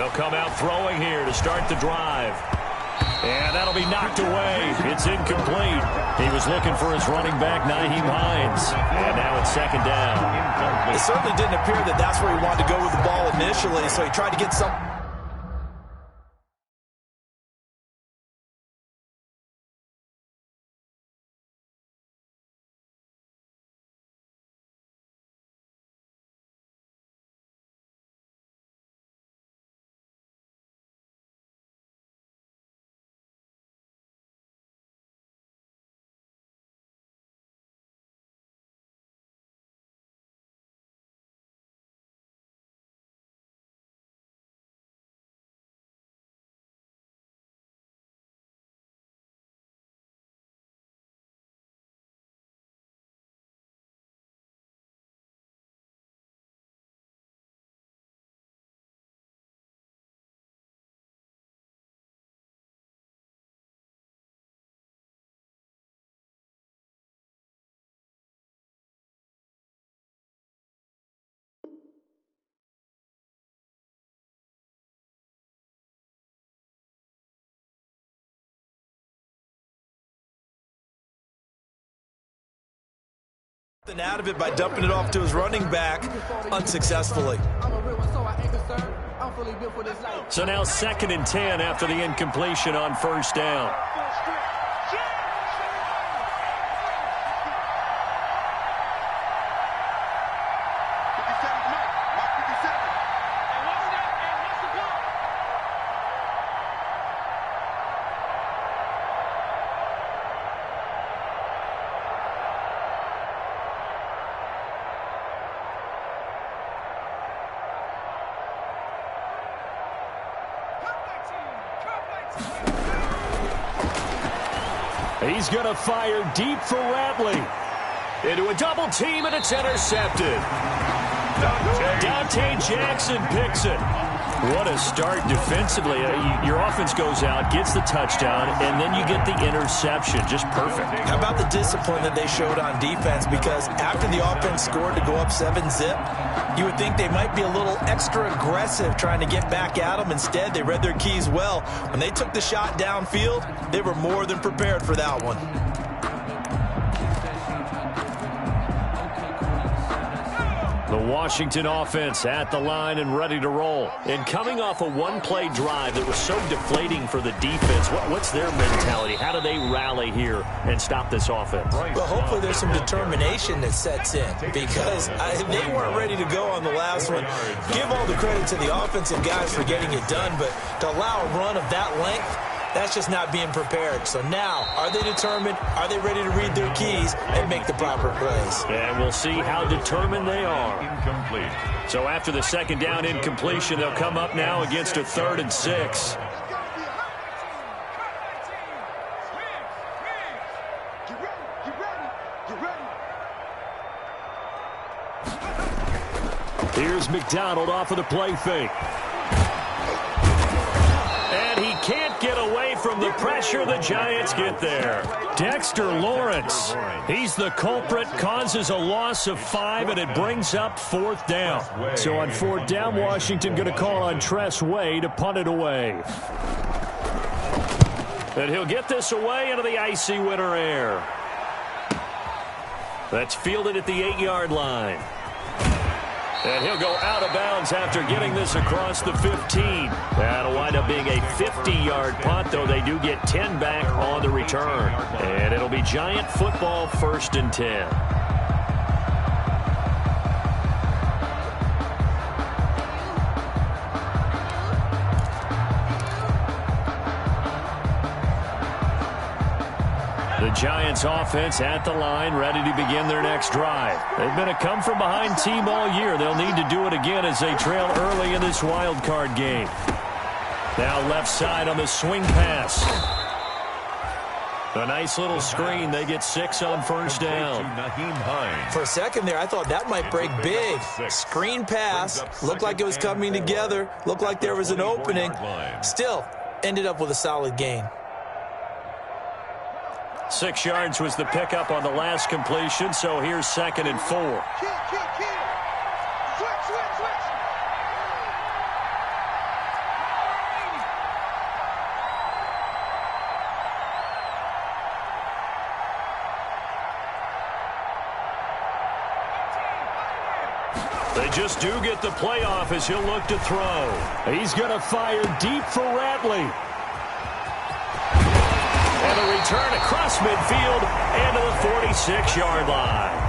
They'll come out throwing here to start the drive. And that'll be knocked away. It's incomplete. He was looking for his running back, Nyheim Hines. And now it's second down. It certainly didn't appear that that's where he wanted to go with the ball initially, so he tried to get some. Out of it by dumping it off to his running back unsuccessfully. So now 2nd and 10 after the incompletion on first down. He's going to fire deep for Ratley. Into a double team, and it's intercepted. Dante Jackson picks it. What a start defensively. Your offense goes out, gets the touchdown, and then you get the interception. Just perfect. How about the discipline that they showed on defense? Because after the offense scored to go up 7-zip, you would think they might be a little extra aggressive trying to get back at them. Instead, they read their keys well. When they took the shot downfield, they were more than prepared for that one. The Washington offense at the line and ready to roll. And coming off a one-play drive that was so deflating for the defense, what's their mentality? How do they rally here and stop this offense? Well, hopefully there's some determination that sets in because they weren't ready to go on the last one. Give all the credit to the offensive guys for getting it done, but to allow a run of that length, that's just not being prepared. So now, are they determined? Are they ready to read their keys and make the proper plays? And we'll see how determined they are. Incomplete. So after the second down incompletion, they'll come up now against a 3rd and 6. Here's McDonald off of the play fake. And he can't get away from the pressure. The Giants get there. Dexter Lawrence, he's the culprit, causes a loss of 5, and it brings up 4th down. So on 4th down, Washington going to call on Tress Way to punt it away. And he'll get this away into the icy winter air. That's fielded at the 8-yard line. And he'll go out of bounds after getting this across the 15. That'll wind up being a 50-yard punt, though they do get 10 back on the return. And it'll be Giant football, 1st and 10. The Giants offense at the line, ready to begin their next drive. They've been a come-from-behind team all year. They'll need to do it again as they trail early in this wild card game. Now left side on the swing pass. A nice little screen. They get 6 on first down. For a second there, I thought that might break big. Screen pass. Looked like it was coming together. Looked like there was an opening. Still, ended up with a solid gain. 6 yards was the pickup on the last completion, so here's 2nd and 4. They just do get the playoff as he'll look to throw. He's going to fire deep for Ratley. And a return across midfield and to the 46-yard line.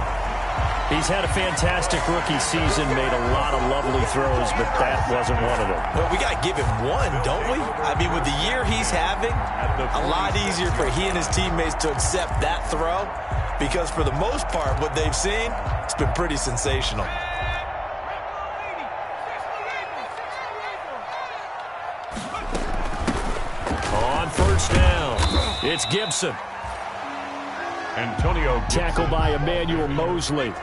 He's had a fantastic rookie season, made a lot of lovely throws, but that wasn't one of them. Well, we got to give him one, don't we? I mean, with the year he's having, a lot easier for he and his teammates to accept that throw because for the most part, what they've seen, it's been pretty sensational. On first down, it's Gibson. Antonio Gibson. Tackle by Emmanuel Mosley.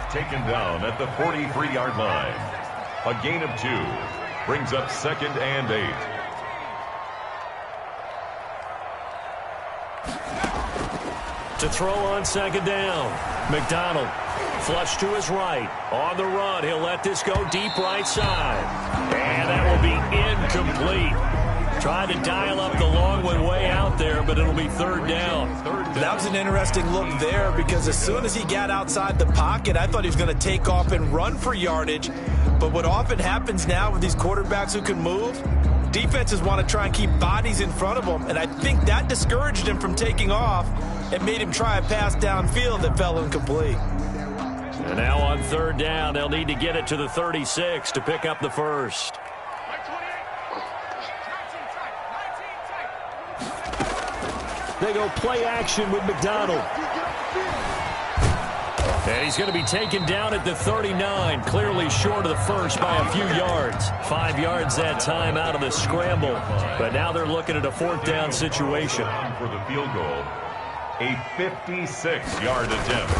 Taken down at the 43-yard line. A gain of 2. Brings up 2nd and 8. To throw on 2nd down. McDonald. Flush to his right. On the run. He'll let this go deep right side. And that will be incomplete. Trying to dial up the long one way out there, but it'll be 3rd down. That was an interesting look there because as soon as he got outside the pocket, I thought he was going to take off and run for yardage. But what often happens now with these quarterbacks who can move, defenses want to try and keep bodies in front of them. And I think that discouraged him from taking off and made him try a pass downfield that fell incomplete. And now on 3rd down, they'll need to get it to the 36 to pick up the first. They go play action with McDonald. And he's going to be taken down at the 39, clearly short of the first by a few yards. 5 yards that time out of the scramble. But now they're looking at a 4th down situation. For the field goal, a 56-yard attempt.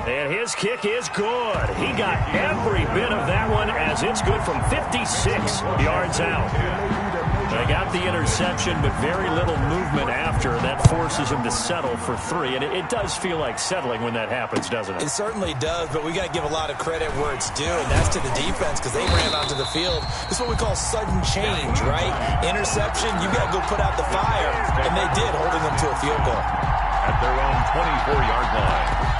And his kick is good. He got every bit of that one as it's good from 56 yards out. They got the interception, but very little movement after. That forces him to settle for 3. And it does feel like settling when that happens, doesn't it? It certainly does, but we got to give a lot of credit where it's due, and that's to the defense because they ran onto the field. This is what we call sudden change, right? Interception, you got to go put out the fire, and they did, holding them to a field goal. At their own 24-yard line.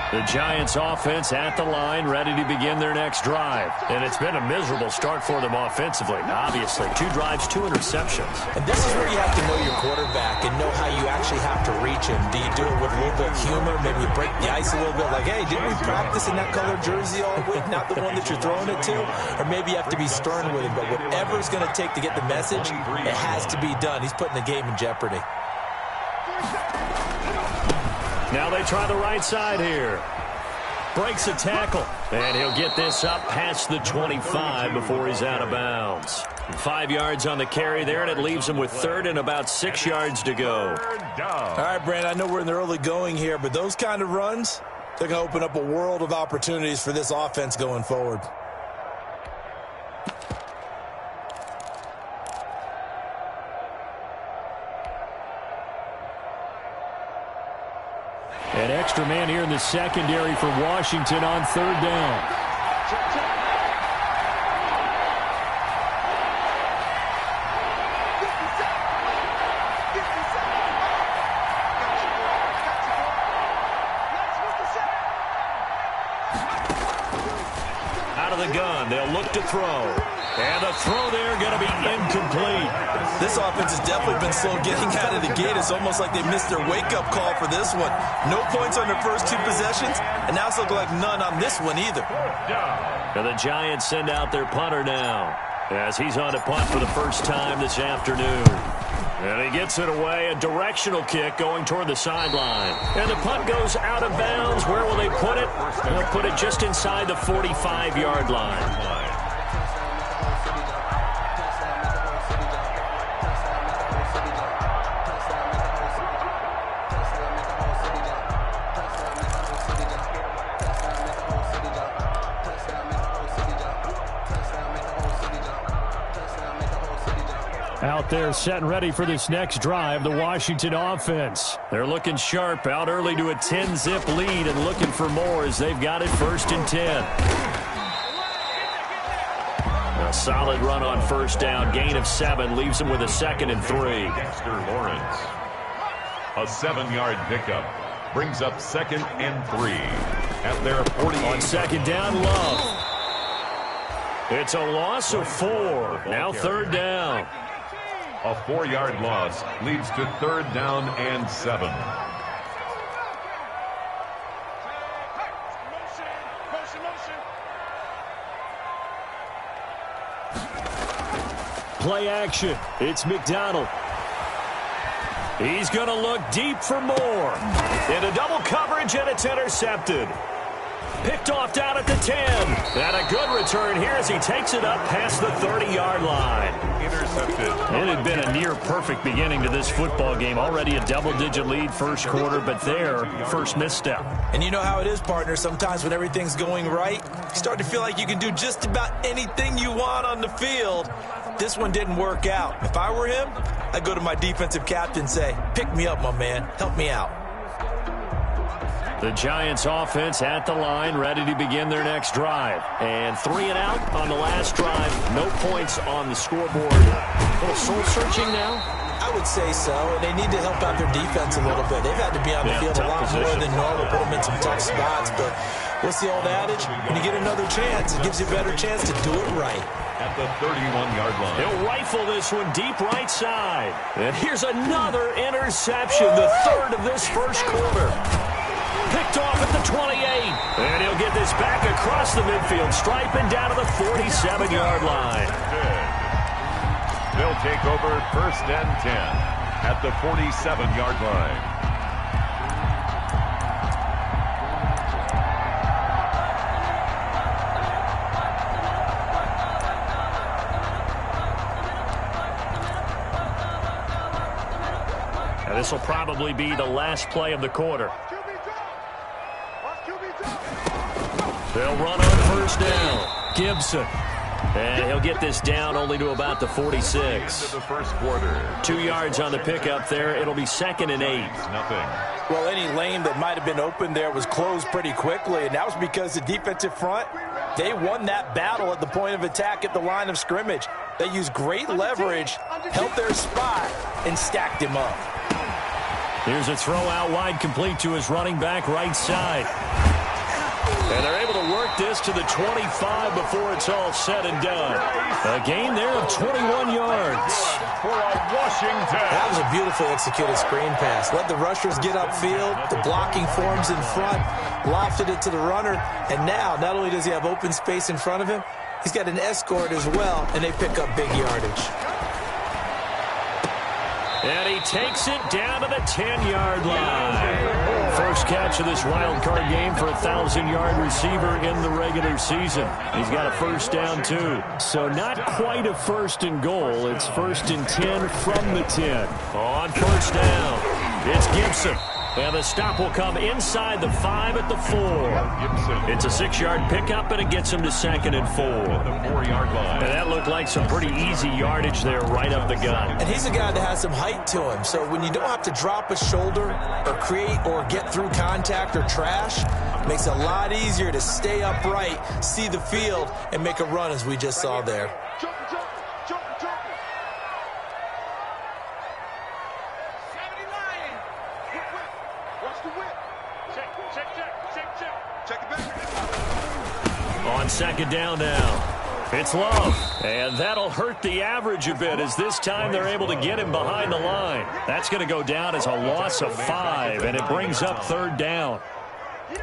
The Giants offense at the line, ready to begin their next drive. And it's been a miserable start for them offensively, obviously. 2 drives, 2 interceptions. And this is where you have to know your quarterback and know how you actually have to reach him. Do you do it with a little bit of humor? Maybe you break the ice a little bit like, hey, didn't we practice in that colored jersey all week? Not the one that you're throwing it to? Or maybe you have to be stern with him. But whatever it's going to take to get the message, it has to be done. He's putting the game in jeopardy. Now they try the right side here. Breaks a tackle. And he'll get this up past the 25 before he's out of bounds. 5 yards on the carry there, and it leaves him with 3rd and about 6 yards to go. All right, Brandon, I know we're in the early going here, but those kind of runs, they're going to open up a world of opportunities for this offense going forward. An extra man here in the secondary for Washington on 3rd down. Out of the gun, they'll look to throw. And the throw there going to be incomplete. This offense has definitely been slow getting out of the gate. It's almost like they missed their wake-up call for this one. No points on their first 2 possessions, and now it's looking like none on this one either. And the Giants send out their punter now as he's on to punt for the first time this afternoon. And he gets it away, a directional kick going toward the sideline. And the punt goes out of bounds. Where will they put it? They'll put it just inside the 45-yard line. Out there set and ready for this next drive, the Washington offense. They're looking sharp, out early to a 10-zip lead and looking for more as they've got it 1st and 10. Now Solid run on first down. Gain of 7 leaves him with a 2nd and 3. Dexter Lawrence. A 7-yard pickup brings up 2nd and 3 at their 40. On 2nd down, Love. It's a loss of 4. Now 3rd down. A 4-yard loss leads to 3rd down and 7. Play action. It's McDonald. He's going to look deep for more. Into double coverage, and it's intercepted. Picked off down at the 10. And a good return here as he takes it up past the 30-yard line. Intercepted. It had been a near-perfect beginning to this football game. Already a double-digit lead first quarter, but there, first misstep. And you know how it is, partner. Sometimes when everything's going right, you start to feel like you can do just about anything you want on the field. This one didn't work out. If I were him, I'd go to my defensive captain and say, pick me up, my man. Help me out. The Giants offense at the line, ready to begin their next drive. And 3 and out on the last drive. No points on the scoreboard. A little soul-searching now? I would say so, and they need to help out their defense a little bit. They've had to be on the field a lot more than normal, put them in some tough spots. But what's the old adage? When you get another chance, it gives you a better chance to do it right. At the 31-yard line. He'll rifle this one deep right side. And here's another interception, the 3rd of this first quarter. Picked off at the 28. And he'll get this back across the midfield stripe and down to the 47-yard line. They'll take over 1st and 10 at the 47-yard line. This will probably be the last play of the quarter. They'll run on first down. Gibson. And he'll get this down only to about the 46. The first quarter. 2 yards on the pickup there. It'll be 2nd and 8. Nothing. Well, any lane that might have been open there was closed pretty quickly, and that was because the defensive front, they won that battle at the point of attack at the line of scrimmage. They used great leverage, held their spot, and stacked him up. Here's a throw out wide, complete to his running back right side. And they're able to work this to the 25 before it's all said and done. A gain there of 21 yards. For a Washington. That was a beautifully executed screen pass. Let the rushers get upfield. The blocking forms in front. Lofted it to the runner. And now, not only does he have open space in front of him, he's got an escort as well, and they pick up big yardage. And he takes it down to the 10-yard line. First catch of this wild card game for a 1,000-yard receiver in the regular season. He's got a first down, too. So not quite a 1st and goal. It's 1st and 10 from the 10. On first down, it's Gibson. And the stop will come inside the 5 at the 4. It's a 6-yard pickup, and it gets him to 2nd and 4. The 4-yard line. And that looked like some pretty easy yardage there right up the gut. And he's a guy that has some height to him. So when you don't have to drop a shoulder or create or get through contact or trash, it makes it a lot easier to stay upright, see the field, and make a run as we just saw there. On 2nd down now, it's Love. And that'll hurt the average a bit as this time they're able to get him behind the line. That's going to go down as a loss of 5, and it brings up 3rd down.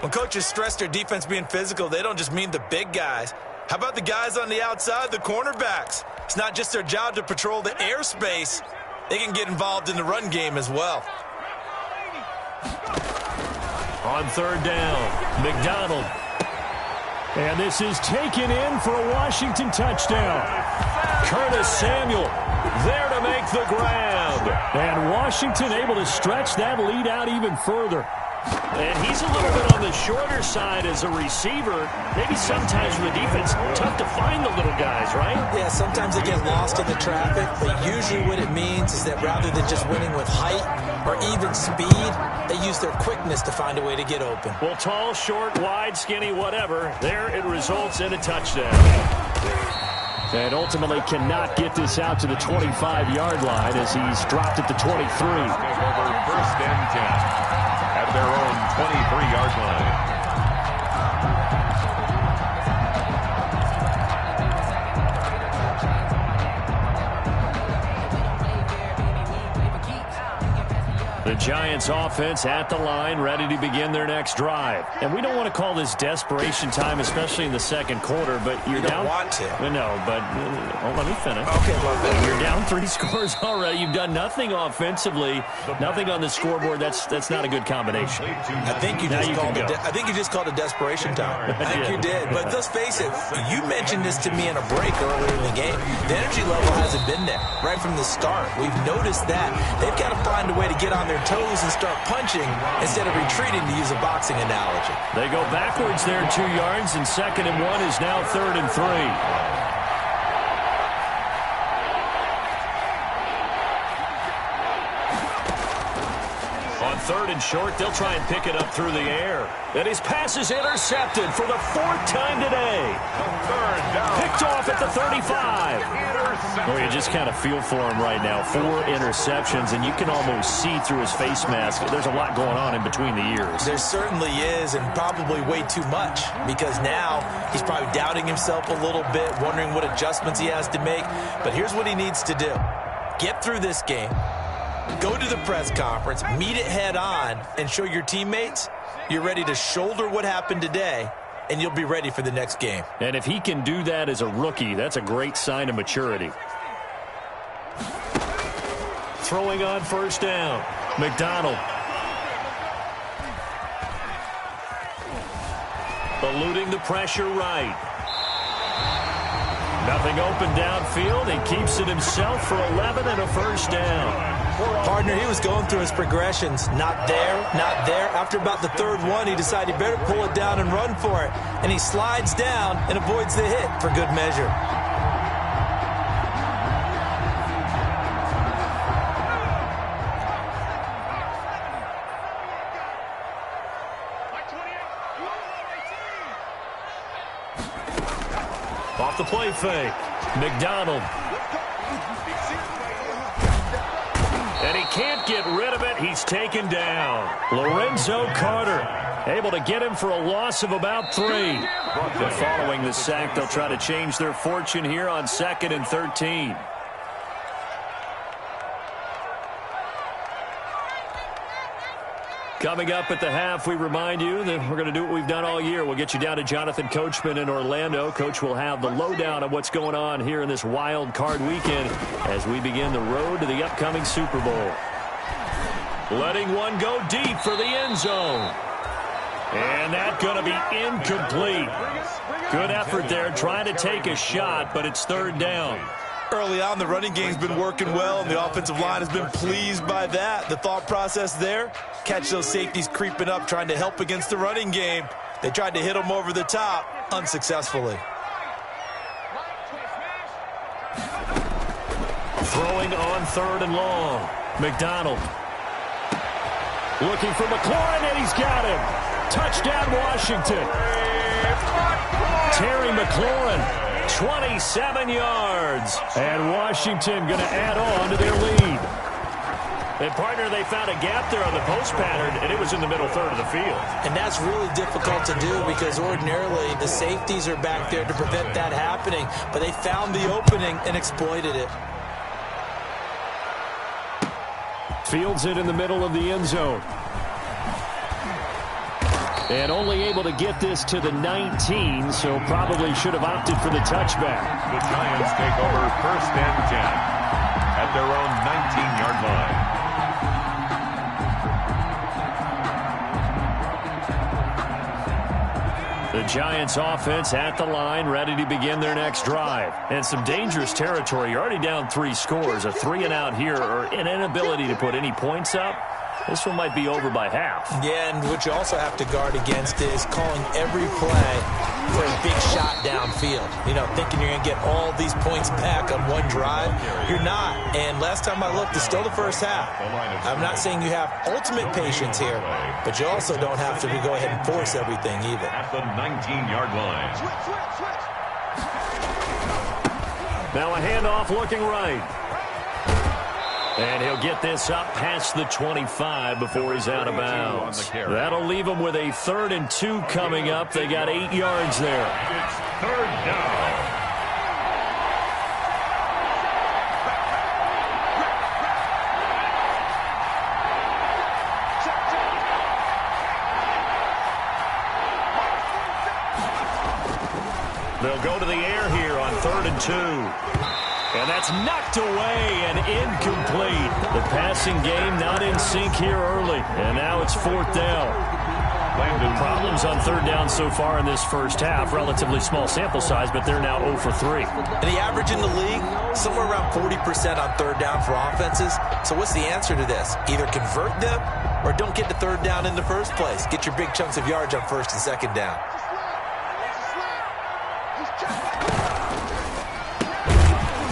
When coaches stress their defense being physical, they don't just mean the big guys. How about the guys on the outside, the cornerbacks? It's not just their job to patrol the airspace. They can get involved in the run game as well. On 3rd down, McDonald. And this is taken in for a Washington touchdown. Curtis Samuel there to make the grab. And Washington able to stretch that lead out even further. And he's a little bit on the shorter side as a receiver. Maybe sometimes for the defense, tough to find the little guys, right? Yeah, sometimes they get lost in the traffic, but usually what it means is that rather than just winning with height or even speed, they use their quickness to find a way to get open. Well, tall, short, wide, skinny, whatever, there it results in a touchdown. And ultimately cannot get this out to the 25-yard line as he's dropped at the 23. Take over 1st and 10 at their own 23-yard line. The Giants offense at the line, ready to begin their next drive. And we don't want to call this desperation time, especially in the second quarter, but you're down. You don't want to. No, but let me finish. Okay, well, you're down 3 scores already. You've done nothing offensively, nothing on the scoreboard. That's not a good combination. I think you just called it desperation time. I think you did. But let's face it, you mentioned this to me in a break earlier in the game. The energy level hasn't been there right from the start. We've noticed that. They've got to find a way to get on their toes and start punching instead of retreating, to use a boxing analogy. They go backwards there 2 yards, and 2nd and 1 is now 3rd and 3. On 3rd and short, they'll try and pick it up through the air. And his pass is intercepted for the 4th time today. Picked off at the 35. Well, you just kind of feel for him right now. 4 interceptions, and you can almost see through his face mask. There's a lot going on in between the ears. There certainly is, and probably way too much, because now he's probably doubting himself a little bit, wondering what adjustments he has to make. But here's what he needs to do. Get through this game. Go to the press conference, meet it head on, and show your teammates you're ready to shoulder what happened today, and you'll be ready for the next game. And if he can do that as a rookie, that's a great sign of maturity. Throwing on 1st down, McDonald. Eluding the pressure right. Nothing open downfield. He keeps it himself for 11 and a 1st down. Partner, he was going through his progressions. Not there, not there. After about the 3rd one, he decided he better pull it down and run for it. And he slides down and avoids the hit for good measure. Off the play fake. McDonald. And he can't get rid of it. He's taken down. Lorenzo Carter able to get him for a loss of about 3. But following the sack, they'll try to change their fortune here on 2nd and 13. Coming up at the half, we remind you that we're going to do what we've done all year. We'll get you down to Jonathan Coachman in Orlando. Coach will have the lowdown of what's going on here in this wild card weekend as we begin the road to the upcoming Super Bowl. Letting one go deep for the end zone. And that's going to be incomplete. Good effort there trying to take a shot, but it's 3rd down. Early on, the running game's been working well, and the offensive line has been pleased by that. The thought process there, catch those safeties creeping up, trying to help against the running game. They tried to hit them over the top, unsuccessfully. Throwing on 3rd and long. McDonald. Looking for McLaurin, and he's got him. Touchdown, Washington. Terry McLaurin. 27 yards. And Washington going to add on to their lead. And, partner, they found a gap there on the post pattern, and it was in the middle 3rd of the field. And that's really difficult to do because ordinarily the safeties are back there to prevent that happening. But they found the opening and exploited it. Fields it in the middle of the end zone. And only able to get this to the 19, so probably should have opted for the touchback. The Giants take over 1st and 10 at their own 19-yard line. The Giants offense at the line, ready to begin their next drive. And some dangerous territory. You're already down 3 scores. A 3-and-out here or an inability to put any points up. This one might be over by half. Yeah, and what you also have to guard against is calling every play for a big shot downfield. You know, thinking you're going to get all these points back on one drive. You're not. And last time I looked, it's still the first half. I'm not saying you have ultimate patience here, but you also don't have to go ahead and force everything either. At the 19-yard line. Now a handoff looking right. And he'll get this up past the 25 before he's out of bounds. That'll leave him with a 3rd and 2 coming up. They got 8 yards there. It's 3rd down. They'll go to the air here on 3rd and 2. And that's knocked away and incomplete. The passing game not in sync here early. And now it's 4th down. Problems on 3rd down so far in this first half. Relatively small sample size, but they're now 0 for 3. And the average in the league, somewhere around 40% on 3rd down for offenses. So what's the answer to this? Either convert them or don't get to 3rd down in the first place. Get your big chunks of yards on 1st and 2nd down.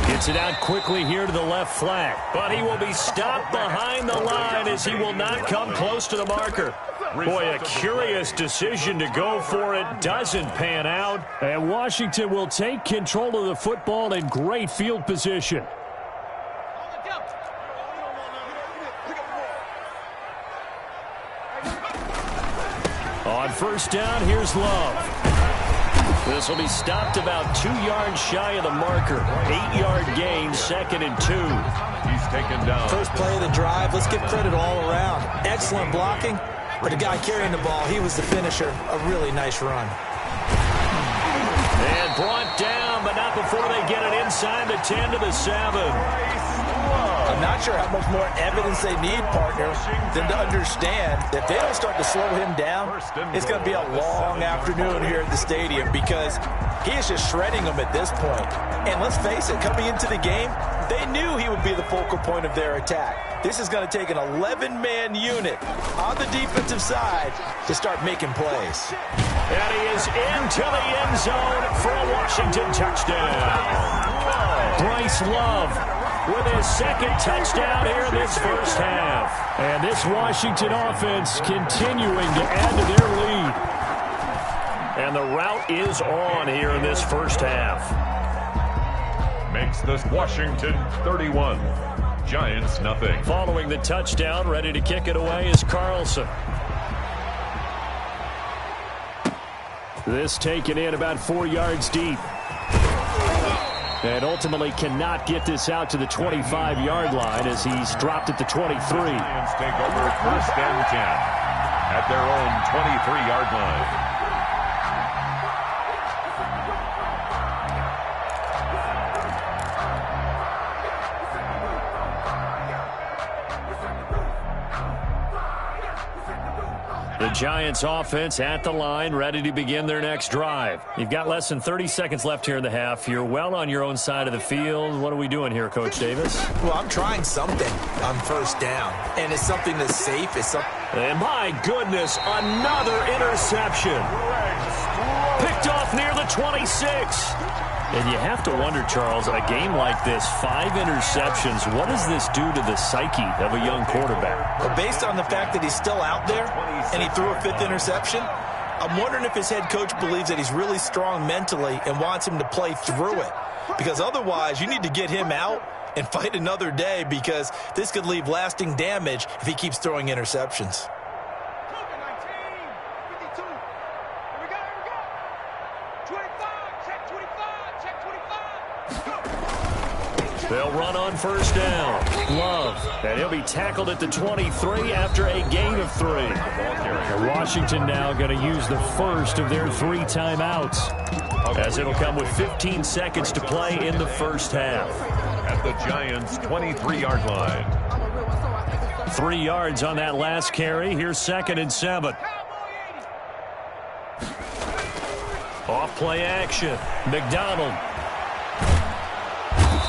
Gets it out quickly here to the left flat. But he will be stopped behind the line as he will not come close to the marker. Boy, a curious decision to go for it. Doesn't pan out. And Washington will take control of the football in great field position. On 1st down, here's Love. This will be stopped about 2 yards shy of the marker. 8-yard gain, 2nd and 2. He's taken down. First play of the drive. Let's give credit all around. Excellent blocking. But the guy carrying the ball, he was the finisher. A really nice run. And brought down, but not before they get it inside the 10 to the 7. I'm not sure how much more evidence they need, partner, than to understand that if they don't start to slow him down, it's going to be a long afternoon here at the stadium because he is just shredding them at this point. And let's face it, coming into the game, they knew he would be the focal point of their attack. This is going to take an 11-man unit on the defensive side to start making plays. And he is into the end zone for a Washington touchdown. Bryce Love with his 2nd touchdown here in this first half. And this Washington offense continuing to add to their lead. And the route is on here in this first half. Makes this Washington 31. Giants nothing. Following the touchdown, ready to kick it away is Carlson. This taken in about 4 yards deep. And ultimately cannot get this out to the 25-yard line as he's dropped at the 23. Giants take over 1st and 10 at their own 23-yard line. The Giants offense at the line, ready to begin their next drive. You've got less than 30 seconds left here in the half. You're well on your own side of the field. What are we doing here, Coach Davis? Well, I'm trying something on 1st down, and it's something that's safe. And my goodness, another interception. Picked off near the 26. And you have to wonder, Charles, a game like this, 5 interceptions, what does this do to the psyche of a young quarterback? Well, based on the fact that he's still out there and he threw a 5th interception, I'm wondering if his head coach believes that he's really strong mentally and wants him to play through it. Because otherwise, you need to get him out and fight another day because this could leave lasting damage if he keeps throwing interceptions. They'll run on 1st down. Love. And he'll be tackled at the 23 after a gain of 3. And Washington now going to use the first of their 3 timeouts, as it'll come with 15 seconds to play in the first half. At the Giants' 23-yard line. 3 yards on that last carry. Here's 2nd and 7. Off play action. McDonald.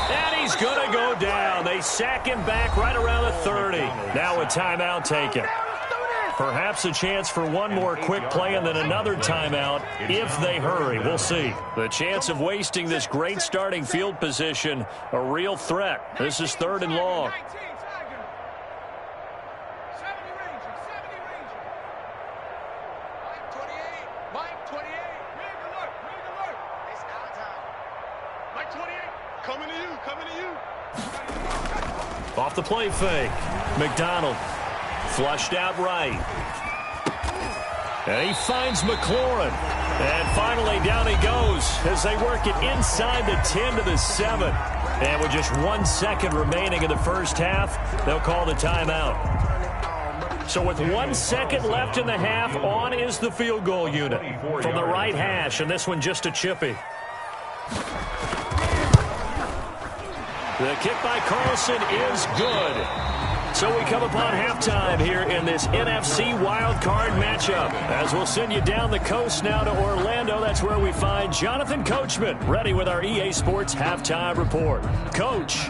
And he's going to go down. They sack him back right around the 30. Now a timeout taken. Perhaps a chance for one more quick play and then another timeout if they hurry. We'll see. The chance of wasting this great starting field position, a real threat. This is 3rd and long. Coming Off the play fake. McDonald flushed out right. And he finds McLaurin. And finally down he goes as they work it inside the 10 to the 7. And with just 1 second remaining in the first half, they'll call the timeout. So with 1 second left in the half, on is the field goal unit from the right hash, and this one just a chippy. The kick by Carlson is good. So we come upon halftime here in this NFC wildcard matchup. As we'll send you down the coast now to Orlando, that's where we find Jonathan Coachman, ready with our EA Sports halftime report. Coach.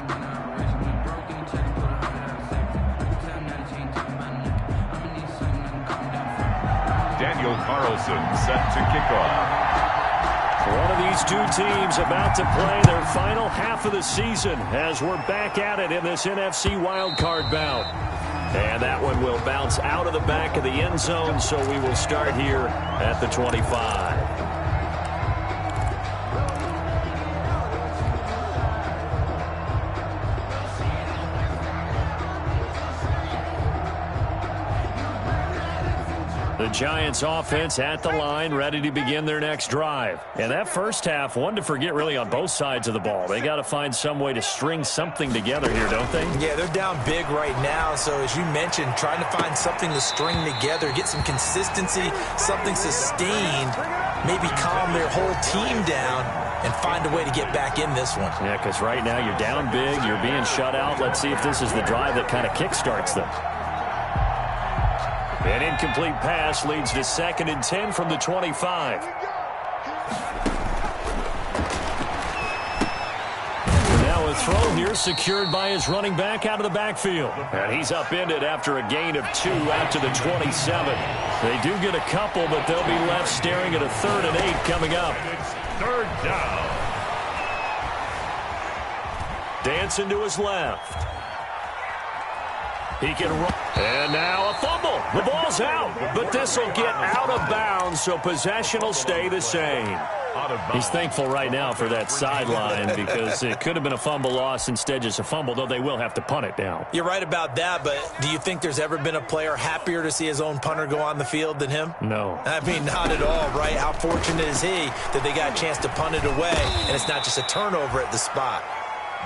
Daniel Carlson set to kick off. One of these two teams about to play their final half of the season as we're back at it in this NFC wildcard bout. And that one will bounce out of the back of the end zone, so we will start here at the 25. The Giants offense at the line, ready to begin their next drive. And that first half, one to forget really on both sides of the ball. They got to find some way to string something together here, don't they? Yeah, they're down big right now. So as you mentioned, trying to find something to string together, get some consistency, something sustained, maybe calm their whole team down and find a way to get back in this one. Yeah, because right now you're down big, you're being shut out. Let's see if this is the drive that kind of kickstarts them. An incomplete pass leads to 2nd and 10 from the 25. Now a throw here secured by his running back out of the backfield. And he's upended after a gain of 2 out to the 27. They do get a couple, but they'll be left staring at a 3rd and 8 coming up. It's 3rd down. Dancing to his left. He can run. And now a fumble. The ball's out, but this will get out of bounds, so possession will stay the same. He's thankful right now for that sideline because it could have been a fumble loss, instead just a fumble, though they will have to punt it now. You're right about that, but do you think there's ever been a player happier to see his own punter go on the field than him? No. I mean, not at all, right? How fortunate is he that they got a chance to punt it away, and it's not just a turnover at the spot.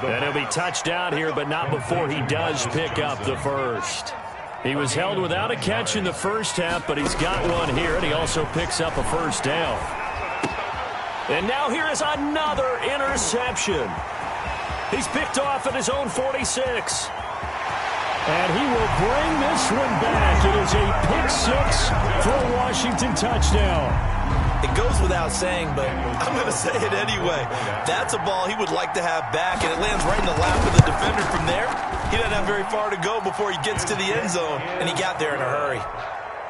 And he'll be touched down here, but not before he does pick up the first. He was held without a catch in the first half, but he's got one here, and he also picks up a first down. And now here is another interception. He's picked off at his own 46. And he will bring this one back. It is a pick 6 for a Washington touchdown. It goes without saying, but I'm going to say it anyway. That's a ball he would like to have back, and it lands right in the lap of the defender from there. He doesn't have very far to go before he gets to the end zone, and he got there in a hurry.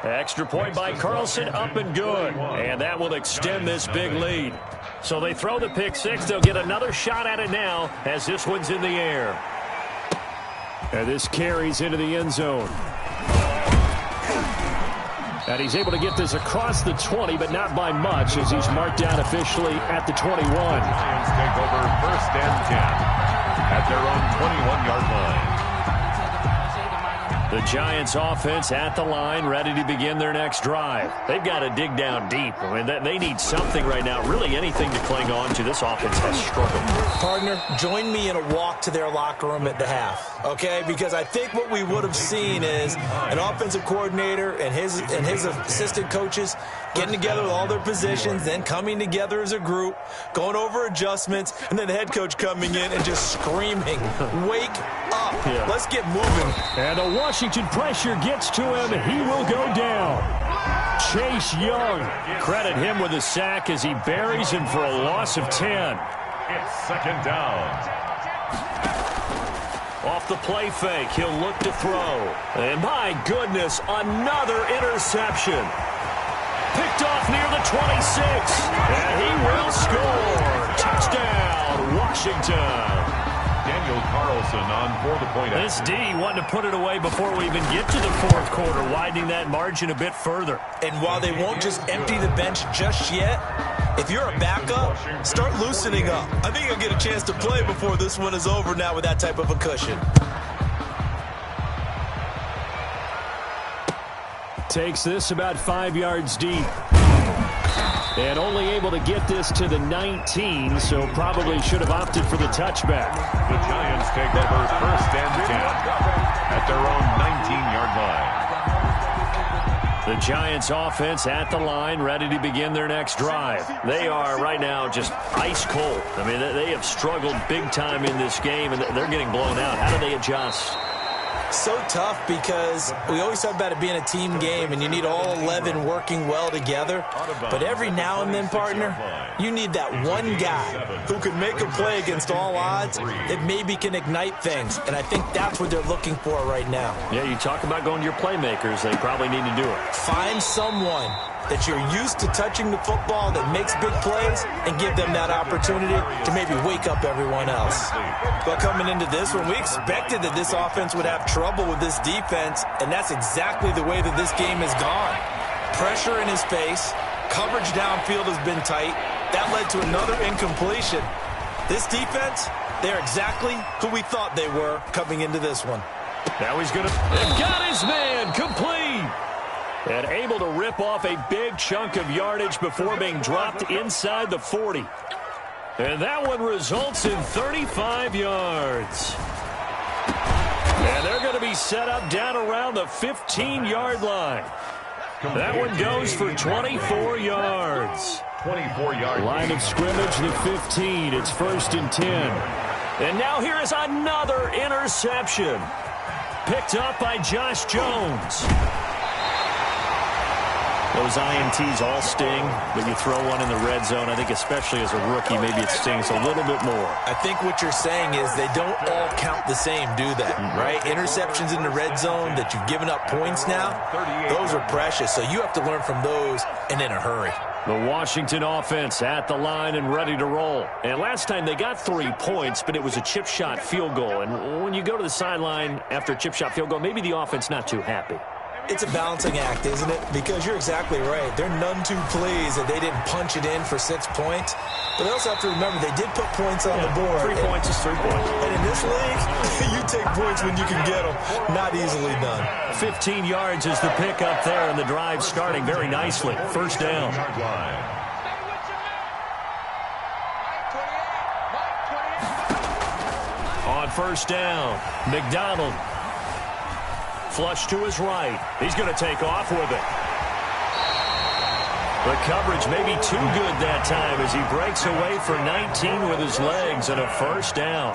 Extra point by Carlson, up and good. And that will extend this big lead. So they throw the pick 6. They'll get another shot at it now as this one's in the air. And this carries into the end zone. And he's able to get this across the 20, but not by much, as he's marked down officially at the 21. Lions take over 1st and 10 at their own 21-yard line. The Giants offense at the line, ready to begin their next drive. They've got to dig down deep. I mean, they need something right now, really anything to cling on to. This offense has struggled. Partner, join me in a walk to their locker room at the half, okay? Because I think what we would have seen is an offensive coordinator and his assistant coaches getting together with all their positions, then coming together as a group, going over adjustments, and then the head coach coming in and just screaming, wake up. Yeah. Let's get moving. And the Washington pressure gets to him. He will go down. Chase Young, credit him with a sack as he buries him for a loss of 10. It's 2nd down. Off the play fake, he'll look to throw. And my goodness, another interception. Picked off near the 26. And he will score. Touchdown, Washington. Daniel Carlson on for the point. This D wanting to put it away before we even get to the 4th quarter, widening that margin a bit further. And while they won't just empty the bench just yet, If you're a backup, start loosening up. I think you'll get a chance to play before this one is over now with that type of a cushion. Takes this about 5 yards deep. And only able to get this to the 19, so probably should have opted for the touchback. The Giants take over 1st and 10 at their own 19-yard line. The Giants offense at the line, ready to begin their next drive. They are right now just ice cold. I mean, they have struggled big time in this game, and they're getting blown out. How do they adjust? So tough because we always talk about it being a team game and you need all 11 working well together. But every now and then, partner, you need that one guy who can make a play against all odds that maybe can ignite things. And I think that's what they're looking for right now. Yeah, you talk about going to your playmakers. They probably need to do it. Find someone that you're used to touching the football that makes big plays and give them that opportunity to maybe wake up everyone else. But coming into this one, we expected that this offense would have trouble with this defense, and that's exactly the way that this game has gone. Pressure in his face, coverage downfield has been tight. That led to another incompletion. This defense, they're exactly who we thought they were coming into this one. Now he's going to... Got his man, complete! And able to rip off a big chunk of yardage before being dropped inside the 40. And that one results in 35 yards. And they're going to be set up down around the 15-yard line. That one goes for 24 yards. 24-yard line of scrimmage, the 15. It's 1st and 10. And now here is another interception. Picked up by Josh Jones. Those INTs all sting, but you throw one in the red zone. I think especially as a rookie, maybe it stings a little bit more. I think what you're saying is they don't all count the same, do they? Right? Interceptions in the red zone that you've given up points now, those are precious. So you have to learn from those and in a hurry. The Washington offense at the line and ready to roll. And last time they got 3 points, but it was a chip shot field goal. And when you go to the sideline after a chip shot field goal, maybe the offense not too happy. It's a balancing act, isn't it? Because you're exactly right. They're none too pleased that they didn't punch it in for 6 points. But they also have to remember they did put points on the board. 3 points is 3 points. And in this league, you take points when you can get them. Not easily done. 15 yards is the pick up there, and the drive starting very nicely. 1st down. On 1st down, McDonald. Flush to his right. He's going to take off with it. The coverage may be too good that time as he breaks away for 19 with his legs and a 1st down.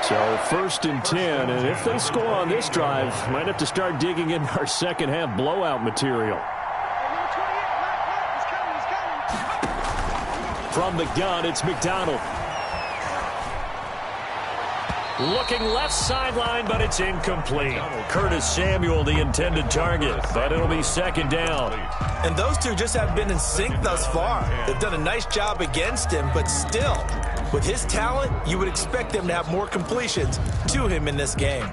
So 1st and 10, and if they score on this drive, might have to start digging in our second half blowout material. From the gun, it's McDonald. Looking left sideline, but it's incomplete. Curtis Samuel, the intended target, but it'll be 2nd down. And those two just have been in sync thus far. They've done a nice job against him, but still, with his talent, you would expect them to have more completions to him in this game.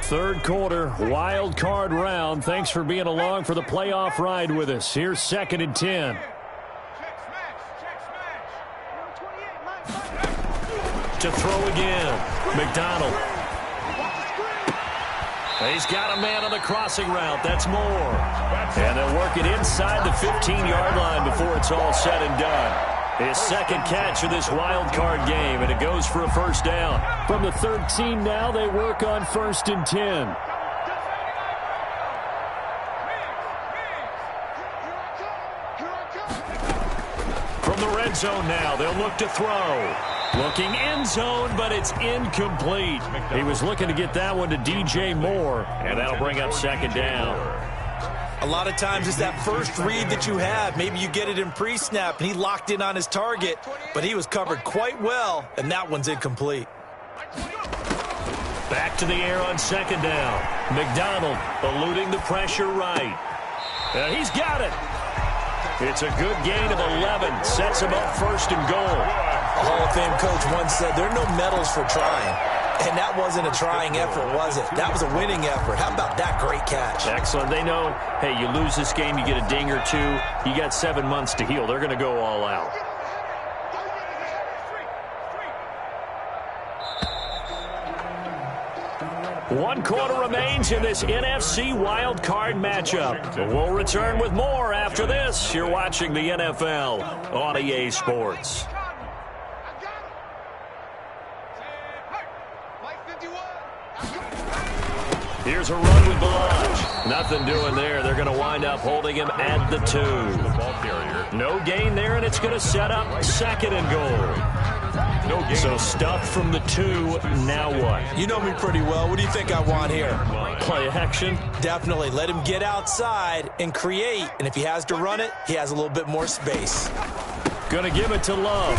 Third quarter, wild card round. Thanks for being along for the playoff ride with us. Here's 2nd and 10. To throw again, McDonald. He's got a man on the crossing route. That's Moore. And they'll work it inside the 15-yard line before it's all said and done. His 2nd catch of this wild card game, and it goes for a 1st down. From the 13 now, they work on 1st and 10. From the red zone now, they'll look to throw. Looking end zone, but it's incomplete. He was looking to get that one to DJ Moore, and that'll bring up 2nd down. A lot of times it's that first read that you have. Maybe you get it in pre-snap, and he locked in on his target, but he was covered quite well, and that one's incomplete. Back to the air on 2nd down. McDonald eluding the pressure right. He's got it. It's a good gain of 11. Sets him up 1st and goal. A Hall of Fame coach once said there are no medals for trying. And that wasn't a trying effort, was it? That was a winning effort. How about that great catch? Excellent. They know, hey, you lose this game, you get a ding or two. You got 7 months to heal. They're going to go all out. One quarter remains in this NFC wildcard matchup. We'll return with more after this. You're watching the NFL on EA Sports. Here's a run with Blanche. Nothing doing there. They're going to wind up holding him at the 2. No gain there, and it's going to set up 2nd and goal. No gain. So stuffed from the 2. Now what? You know me pretty well. What do you think I want here? Play action. Definitely. Let him get outside and create. And if he has to run it, he has a little bit more space. Going to give it to Love.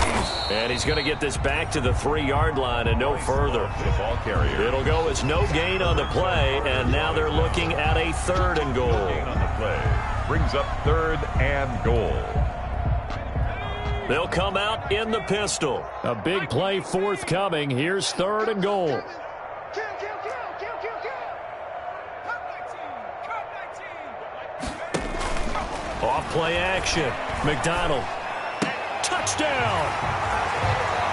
And he's going to get this back to the 3-yard line and no further. Ball carrier. It'll go as no gain on the play, and now they're looking at a 3rd and goal. On the play. Brings up 3rd and goal. They'll come out in the pistol. A big play forthcoming. Here's 3rd and goal. Off play action. McDonald. Touchdown.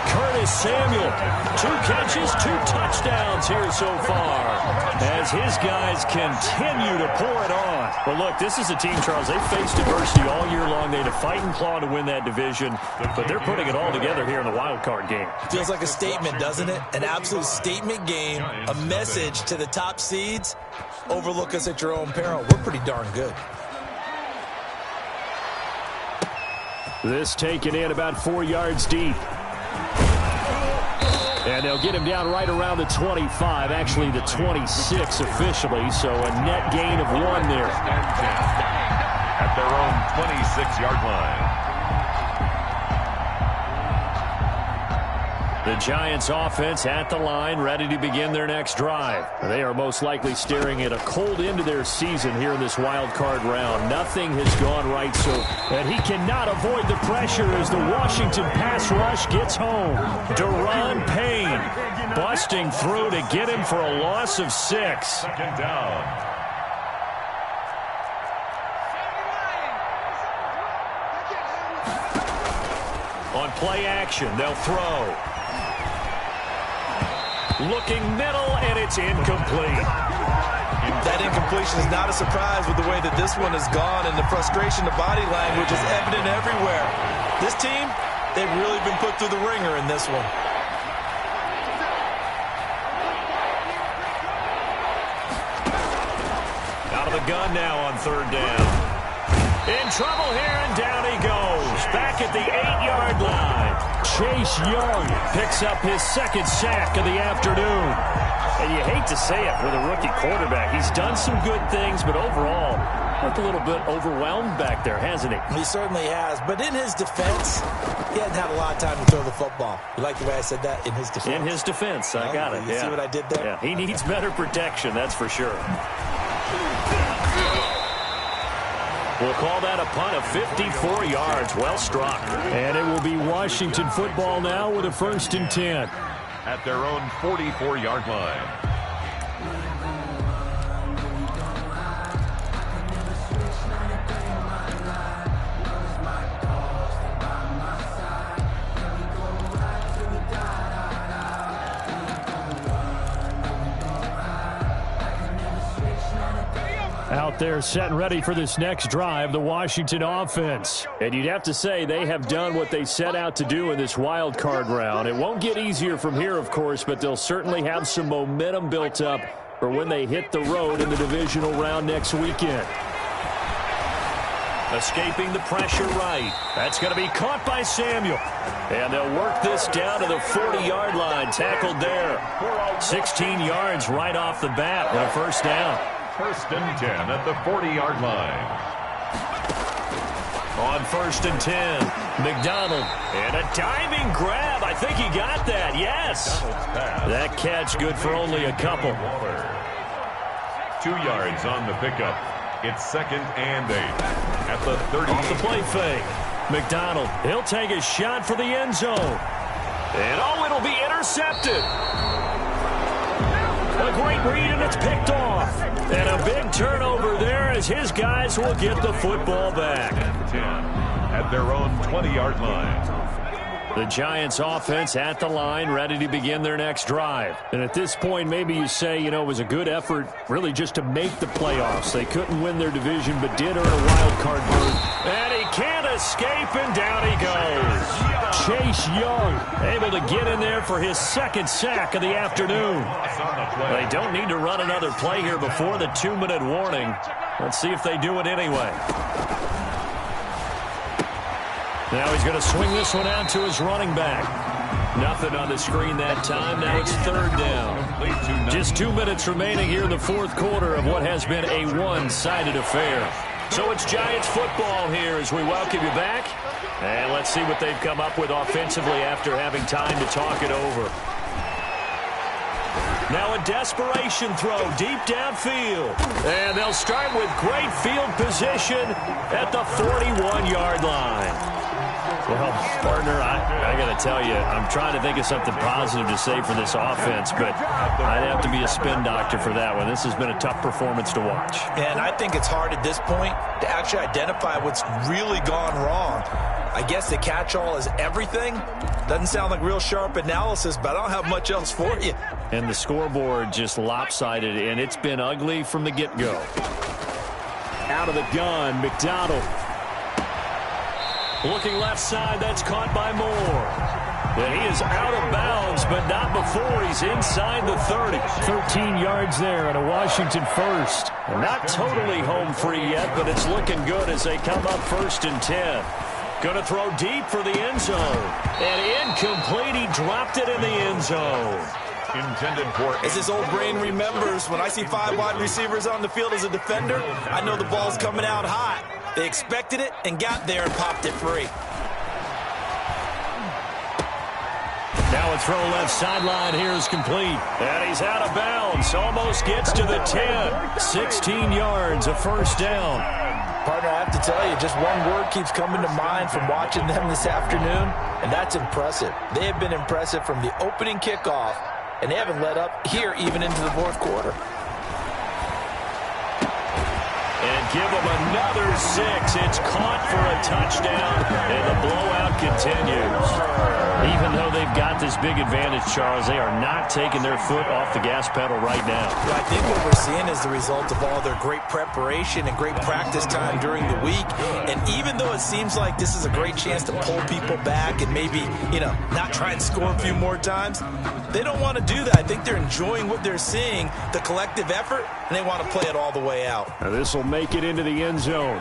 Curtis Samuel. 2 catches, 2 touchdowns here so far as his guys continue to pour it on. Well, look, this is a team, Charles, they faced adversity all year long. They had to fight and claw to win that division, but they're putting it all together here in the wild card game. Feels like a statement, doesn't it? An absolute statement game, a message to the top seeds. Overlook us at your own peril. We're pretty darn good. This taken in about 4 yards deep. And they'll get him down right around the 25, actually the 26 officially, so a net gain of 1 there. At their own 26-yard line. The Giants offense at the line, ready to begin their next drive. They are most likely staring at a cold end to their season here in this wild card round. Nothing has gone right, and he cannot avoid the pressure as the Washington pass rush gets home. Deron Payne busting through to get him for a loss of 6. 2nd down. On play action, they'll throw. Looking middle, and it's incomplete. That incompletion is not a surprise with the way that this one has gone, and the frustration, the body language is evident everywhere. This team, they've really been put through the ringer in this one. Out of the gun now on 3rd down. In trouble here, and down he goes. Back at the 8-yard line. Chase Young picks up his 2nd sack of the afternoon. And you hate to say it for the rookie quarterback. He's done some good things, but overall, looked a little bit overwhelmed back there, hasn't he? He certainly has. But in his defense, he hasn't had a lot of time to throw the football. You like the way I said that? In his defense. In his defense. I got it. You see what I did there? Yeah, he needs better protection, that's for sure. We'll call that a punt of 54 yards. Well struck. And it will be Washington football now with a 1st and 10. At their own 44-yard line. Out there set and ready for this next drive, the Washington offense. And you'd have to say they have done what they set out to do in this wild card round. It won't get easier from here, of course, but they'll certainly have some momentum built up for when they hit the road in the divisional round next weekend. Escaping the pressure right. That's going to be caught by Samuel. And they'll work this down to the 40-yard line. Tackled there. 16 yards right off the bat and a 1st down. 1st and 10 at the 40-yard line. On 1st and 10, McDonald. And a diving grab. I think he got that. Yes. That catch good for only a couple. 2 yards on the pickup. It's 2nd and 8 at the 30. Off the play fake. McDonald, he'll take a shot for the end zone. And it'll be intercepted. A great read, and it's picked off. And a big turnover there as his guys will get the football back. 10 at their own 20-yard line. The Giants offense at the line, ready to begin their next drive. And at this point, maybe you say, you know, it was a good effort really just to make the playoffs. They couldn't win their division, but did earn a wild card berth. And he can't escape, and down he goes. Chase Young able to get in there for his second sack of the afternoon. They don't need to run another play here before the 2-minute warning. Let's see if they do it anyway. Now he's going to swing this one out to his running back. Nothing on the screen that time. Now it's third down. Just 2 minutes remaining here in the fourth quarter of what has been a one-sided affair. So it's Giants football here as we welcome you back. And let's see what they've come up with offensively after having time to talk it over. Now a desperation throw deep downfield. And they'll start with great field position at the 41-yard line. Well, partner, I got to tell you, I'm trying to think of something positive to say for this offense, but I'd have to be a spin doctor for that one. This has been a tough performance to watch. And I think it's hard at this point to actually identify what's really gone wrong. I guess the catch-all is everything. Doesn't sound like real sharp analysis, but I don't have much else for you. And the scoreboard just lopsided, and it's been ugly from the get-go. Out of the gun, McDonald. Looking left side, that's caught by Moore. And he is out of bounds, but not before he's inside the 30. 13 yards there and a Washington first. And not totally home free yet, but it's looking good as they come up 1st and 10. Going to throw deep for the end zone. And incomplete, he dropped it in the end zone. Intended for. As his old brain remembers, when I see 5 wide receivers on the field as a defender, I know the ball's coming out hot. They expected it and got there and popped it free. Now a throw left sideline here is complete. And he's out of bounds. Almost gets to the 10. 16 yards, a first down. Partner, I have to tell you, just one word keeps coming to mind from watching them this afternoon, and that's impressive. They have been impressive from the opening kickoff, and they haven't let up here even into the fourth quarter. And give them another 6. It's caught for a touchdown, and the blowout continues. Even though they've got this big advantage, Charles, they are not taking their foot off the gas pedal right now. Well, I think what we're seeing is the result of all their great preparation and great practice time during the week. And even though it seems like this is a great chance to pull people back and maybe, not try and score a few more times, they don't want to do that. I think they're enjoying what they're seeing, the collective effort, and they want to play it all the way out. Now this will make it into the end zone.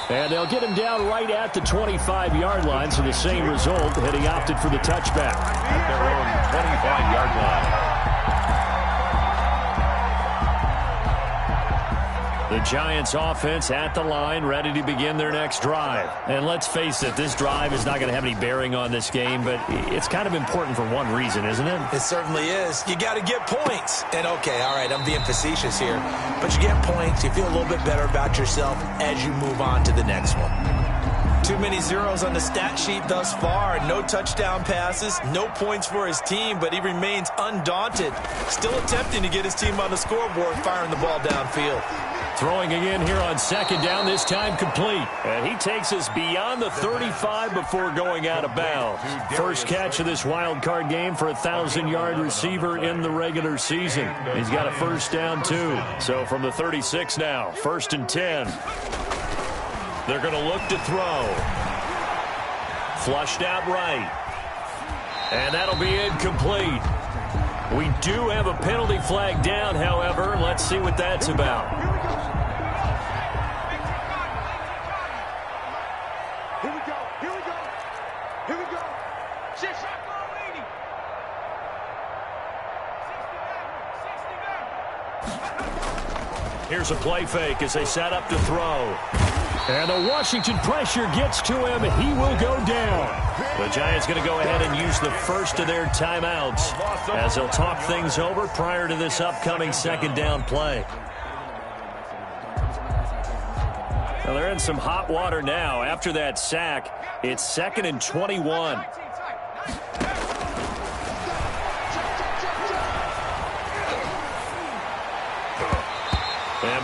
And they'll get him down right at the 25-yard line, so the same result, had he opted for the touchback. At their own 25-yard line. The Giants offense at the line, ready to begin their next drive. And let's face it, this drive is not going to have any bearing on this game, but it's kind of important for one reason, isn't it? It certainly is. You got to get points. And okay, all right, I'm being facetious here, but you get points, you feel a little bit better about yourself as you move on to the next one. Too many zeros on the stat sheet thus far. No touchdown passes, no points for his team, but he remains undaunted. Still attempting to get his team on the scoreboard, firing the ball downfield. Throwing again here on second down, this time complete. And he takes us beyond the 35 before going out of bounds. First catch of this wild card game for a 1,000-yard receiver in the regular season. He's got a first down, too. So from the 36 now, 1st and 10. They're going to look to throw. Flushed out right. And that'll be incomplete. We do have a penalty flag down, however. Let's see what that's about. Here we go. Here we go. Here we go. Shift. Here's a play fake as they set up to throw. And the Washington pressure gets to him. He will go down. The Giants going to go ahead and use the first of their timeouts as they'll talk things over prior to this upcoming second down play. Well, they're in some hot water now. After that sack, it's 2nd and 21.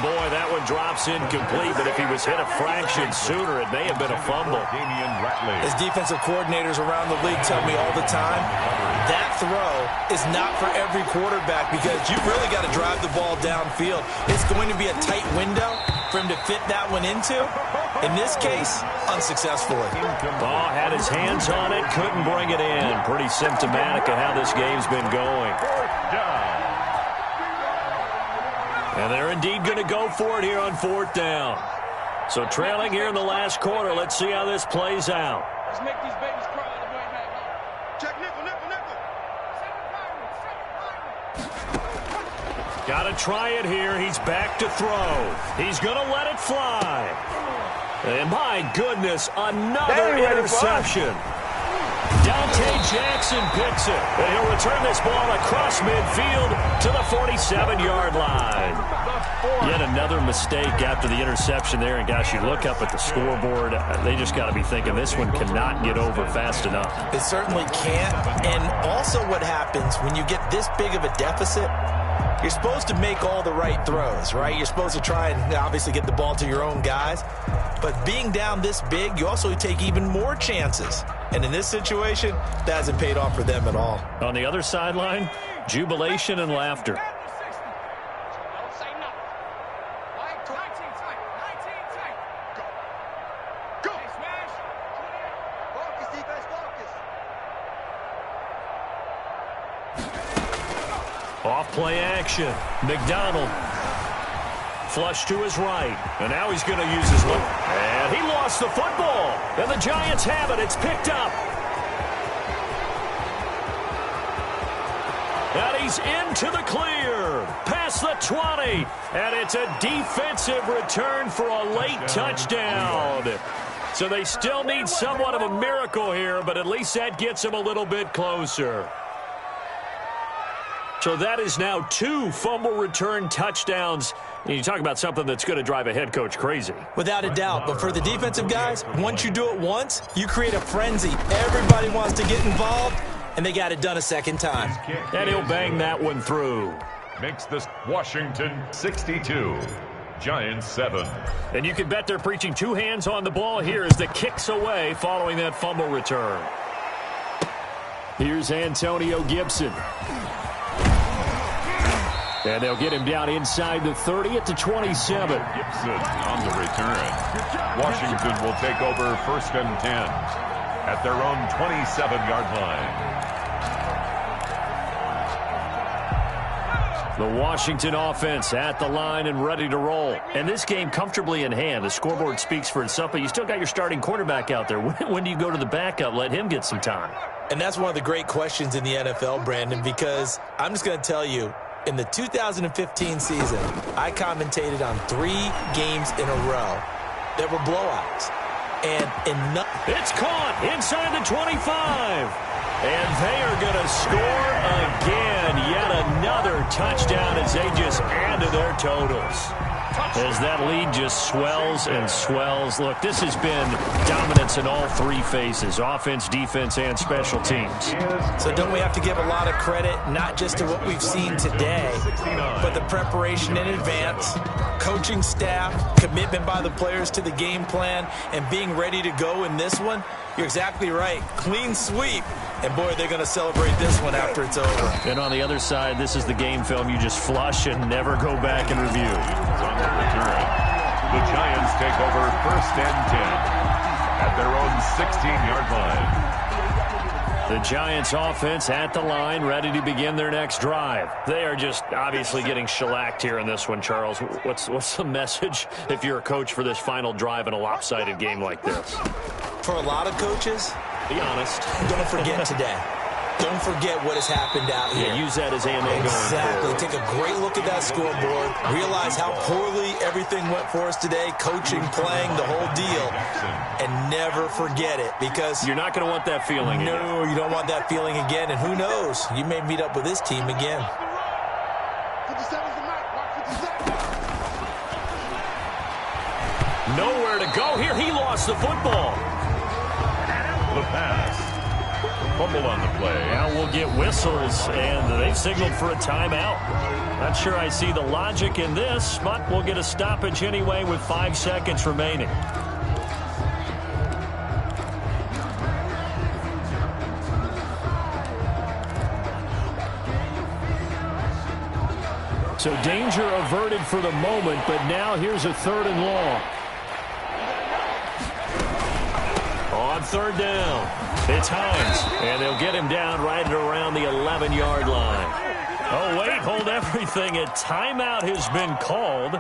boy, that one drops incomplete, but if he was hit a fraction sooner, it may have been a fumble. As defensive coordinators around the league tell me all the time, that throw is not for every quarterback because you've really got to drive the ball downfield. It's going to be a tight window for him to fit that one into. In this case, unsuccessfully. Ball had his hands on it, couldn't bring it in. Pretty symptomatic of how this game's been going. And they're indeed going to go for it here on 4th down. So trailing here in the last quarter. Let's see how this plays out. Let's make these babies cry on the way back. Check nickel, nickel, nickel. Got to try it here. He's back to throw. He's going to let it fly. And my goodness, another interception. Dante Jackson picks it. And he'll return this ball across midfield to the 47-yard line. Yet another mistake after the interception there. And, gosh, you look up at the scoreboard. They just got to be thinking this one cannot get over fast enough. It certainly can't. And also what happens when you get this big of a deficit, you're supposed to make all the right throws, right? You're supposed to try and obviously get the ball to your own guys. But being down this big, you also take even more chances. And in this situation, that hasn't paid off for them at all. On the other sideline, jubilation and laughter. Don't say nothing. 19 tight. 19 tight. Go. Go. Hey, smash. Focus, defense, focus. Off play action. McDonald. Flush to his right. And now he's going to use his left. And he lost the football. And the Giants have it. It's picked up. And he's into the clear. Past the 20. And it's a defensive return for a late touchdown. So they still need somewhat of a miracle here, but at least that gets them a little bit closer. So that is now 2 fumble return touchdowns. And you talk about something that's going to drive a head coach crazy. Without a doubt. But for the defensive guys, once you do it once, you create a frenzy. Everybody wants to get involved, and they got it done a second time. And he'll bang that one through. Makes this Washington 62, Giants 7. And you can bet they're preaching 2 hands on the ball here as the kick's away following that fumble return. Here's Antonio Gibson. And they'll get him down inside the 30 at the 27. Gibson on the return. Washington will take over 1st and 10 at their own 27-yard line. The Washington offense at the line and ready to roll. And this game comfortably in hand. The scoreboard speaks for itself, but you still got your starting quarterback out there. When do you go to the backup? Let him get some time. And that's one of the great questions in the NFL, Brandon, because I'm just going to tell you, in the 2015 season, I commentated on 3 games in a row that were blowouts. And it's caught inside the 25. And they are going to score again. Yet another touchdown as they just add to their totals. As that lead just swells and swells. Look, this has been dominance in all 3 phases, offense, defense, and special teams. So don't we have to give a lot of credit, not just to what we've seen today, but the preparation in advance, coaching staff, commitment by the players to the game plan, and being ready to go in this one? You're exactly right. Clean sweep. And, boy, they're going to celebrate this one after it's over. And on the other side, this is the game film you just flush and never go back and review. On the return, the Giants take over 1st and 10 at their own 16-yard line. The Giants offense at the line, ready to begin their next drive. They are just obviously getting shellacked here in this one, Charles. What's the message if you're a coach for this final drive in a lopsided game like this? For a lot of coaches, be honest. Don't forget today. Don't forget what has happened out here. Yeah, use that as ammo. Exactly. Take a great look at that scoreboard. Realize how poorly everything went for us today. Coaching, playing, the whole deal. And never forget it, because you're not going to want that feeling again. No, you don't want that feeling again. And who knows? You may meet up with this team again. 57's the mark. Mark 57. Nowhere to go here. He lost the football. The pass. fumble on the play. Now we'll get whistles, and they've signaled for a timeout. Not sure I see the logic in this, but we'll get a stoppage anyway with 5 seconds remaining. So danger averted for the moment, but now here's a 3rd and long. On 3rd down, it's Hines, and they'll get him down right at around the 11-yard line. Oh, wait, hold everything. A timeout has been called.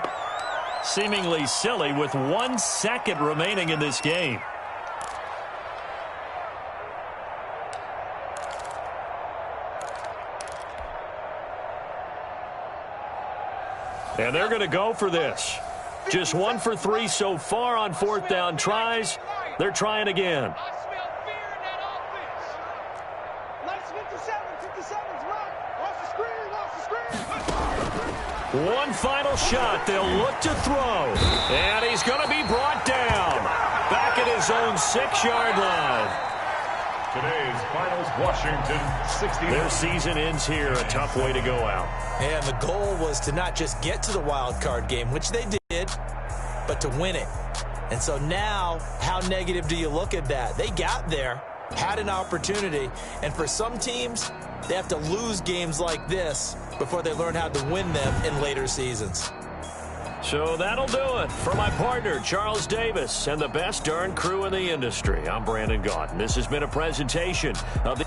Seemingly silly with 1 second remaining in this game. And they're going to go for this. Just 1 for 3 so far on 4th down tries. They're trying again. I smell fear in that offense. Nice 57's right. Watch the screen. One final shot. They'll look to throw. And he's going to be brought down. Back at his own 6-yard line. Today's finals, Washington 60. Their season ends here. A tough way to go out. And the goal was to not just get to the wild card game, which they did, but to win it. And so now, how negative do you look at that? They got there, had an opportunity, and for some teams, they have to lose games like this before they learn how to win them in later seasons. So that'll do it. For my partner, Charles Davis, and the best darn crew in the industry, I'm Brandon Gaunt. And this has been a presentation of the...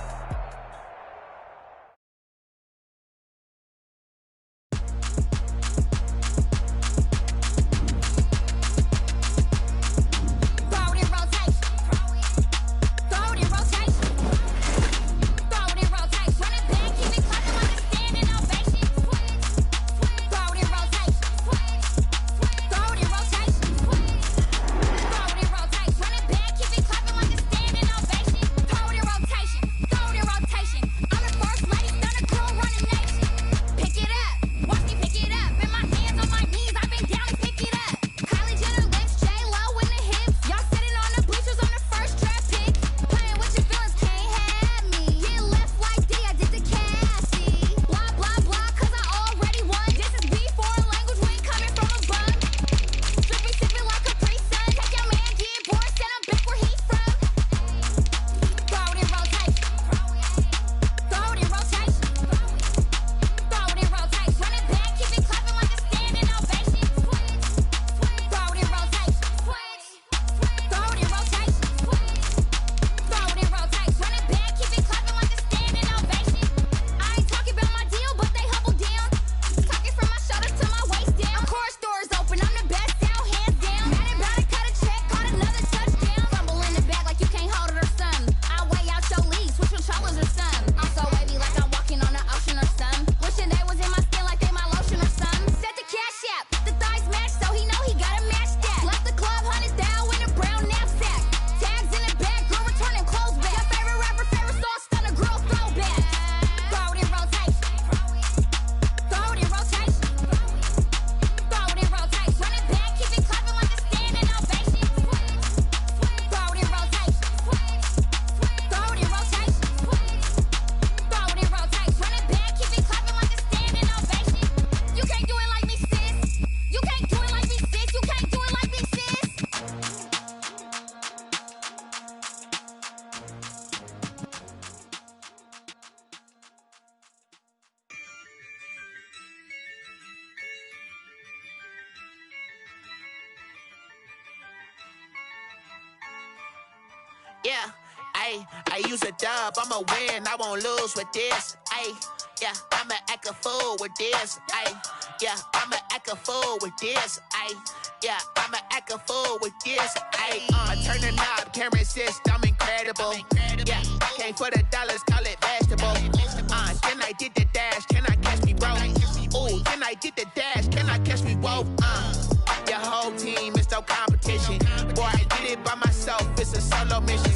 Yeah, I use a dub, I'ma win, I won't lose with this. Yeah, I'ma act a fool with this. Yeah, I'ma act a fool with this. Yeah, I'ma act a fool with this. I turn the knob, can't resist, I'm incredible. Yeah, came for the dollars, call it vegetable. Then I did the dash, can I catch me, bro? Ooh, then I did the dash, can I catch me, whoa? Your whole team is no competition. Boy, I did it by myself, it's a solo mission.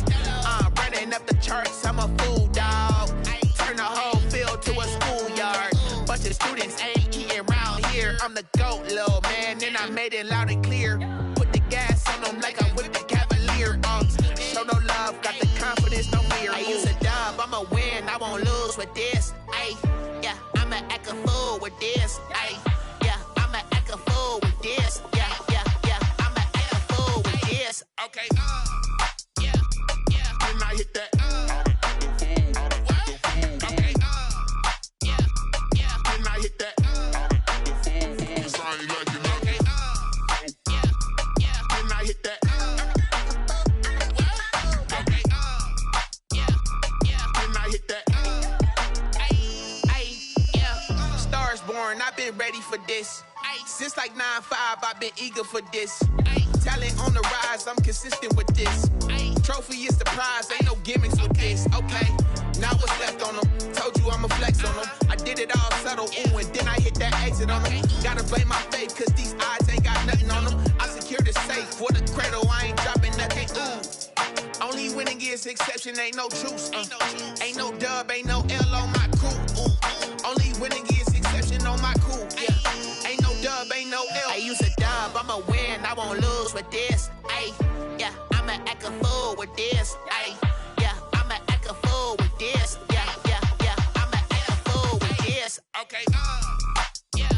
Running up the charts, I'm a fool, dog. Turn the whole field to a schoolyard. Bunch of students ain't eating round here. I'm the GOAT, little man, and I made it loud and clear. Put the gas on them like I'm with the Cavalier. Show no love, got the confidence, no fear. I use a dub, I'm Okay, yeah, yeah. Then I hit that. Okay, yeah, yeah. Then I hit that. Okay, yeah, yeah. Then I hit that. Okay, yeah, yeah. Then I hit that. Ay, yeah. Stars born, I've been ready for this. Since like 9-5, I've been eager for this. Talent on the rise, I'm consistent with this. Trophy is the prize, ain't no gimmicks with this. Okay, now what's left on them? Told you I'ma flex on them. I did it all subtle, ooh, and then I hit that exit on them. Gotta blame my faith, cause these eyes ain't got nothing on them. I secured the safe for the cradle, I ain't dropping nothing, ooh. Only winning is exception, ain't no truce. Ain't no dub, ain't no L on my crew. Only winning is exception on my crew. Yeah. Ain't no dub, ain't no L. I use a dub, I'ma win, I won't lose with this. Ay, yeah, I'ma act a fool with this. Ay, yeah, I'ma act a fool with this. Yeah, yeah, yeah, I'ma act a fool with this. Okay, yeah,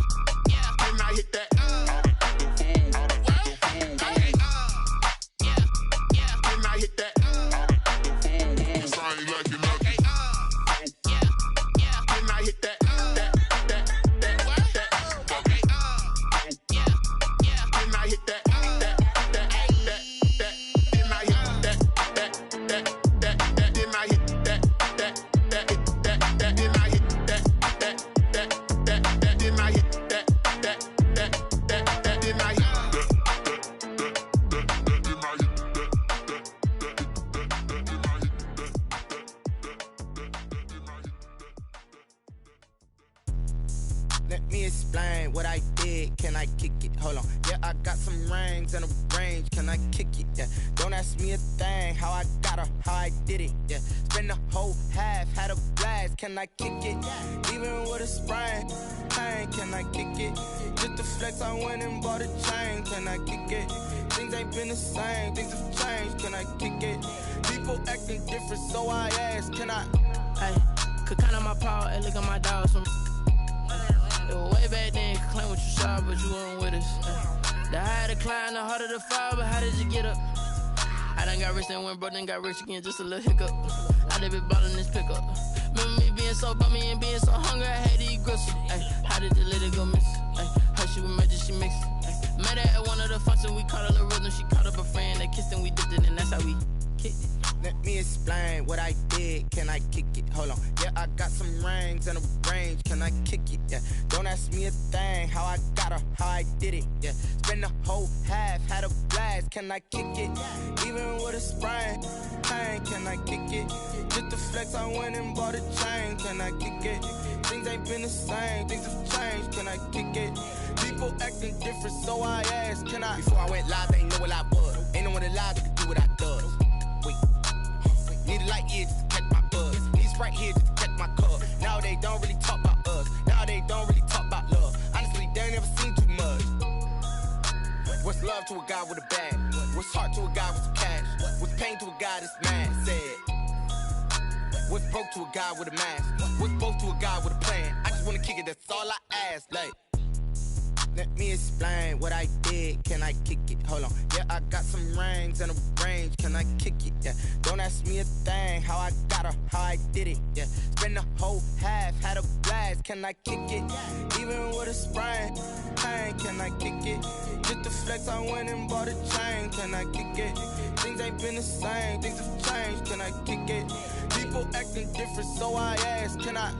yeah, then I hit that. Okay, yeah, yeah, then I hit that. Okay, yeah, yeah, then I hit that. Let me explain what I did. Can I kick it? Hold on. Yeah, I got some rings and a range. Can I kick it? Yeah. Don't ask me a thing. How I got her, how I did it. Yeah. Spend the whole half, had a blast. Can I kick it? Even with a sprain, pain. Can I kick it? Just to flex, I went and bought a chain. Can I kick it? Things ain't been the same. Things have changed. Can I kick it? People acting different, so I ask. Can I? Hey, could count on my power and look at my dogs from. Way back then, claim what you saw, but you weren't with us. The higher the climb, the harder the fall, but how did you get up? I done got rich and went broke, then got rich again, just a little hiccup. I done been ballin' this pickup. Remember me being so bummy and being so hungry, I had to eat gristle. How did the lady go miss? Her she was magic, she mixed. Met her at one of the functions, we caught a little rhythm. She caught up a friend, they kissed and we dipped it, and that's how we kicked it. Let me explain what I did. Can I kick it? Hold on. Yeah, I got some rings and a range. Can I kick it? Yeah. Don't ask me a thing. How I got her, how I did it. Yeah. Spend the whole half, had a blast. Can I kick it? Even with a sprain, pain. Can I kick it? Just to flex, I went and bought a chain. Can I kick it? Things ain't been the same. Things have changed. Can I kick it? People acting different, so I ask. Can I? Before I went live, they ain't know what I was. Ain't no one alive that could do what I does. Wait. Need a light here just to catch my buzz. Need Sprite here just to catch my cup. Now they don't really talk about us. Now they don't really talk about love. Honestly, they ain't never seen too much. What's love to a guy with a bag? What's heart to a guy with some cash? What's pain to a guy that's mad? Said. What's broke to a guy with a mask? What's broke to a guy with a plan? I just wanna kick it, that's all I ask. Like, let me explain what I did. Can I kick it? Hold on. Yeah, I got some rings and a range. Can I kick it? Yeah. Don't ask me a thing. How I got her, how I did it. Yeah. Spend the whole half, had a blast. Can I kick it? Even with a sprain, pain. Can I kick it? Just to flex, I went and bought a chain. Can I kick it? Things ain't been the same. Things have changed. Can I kick it? People acting different, so I ask. Can I?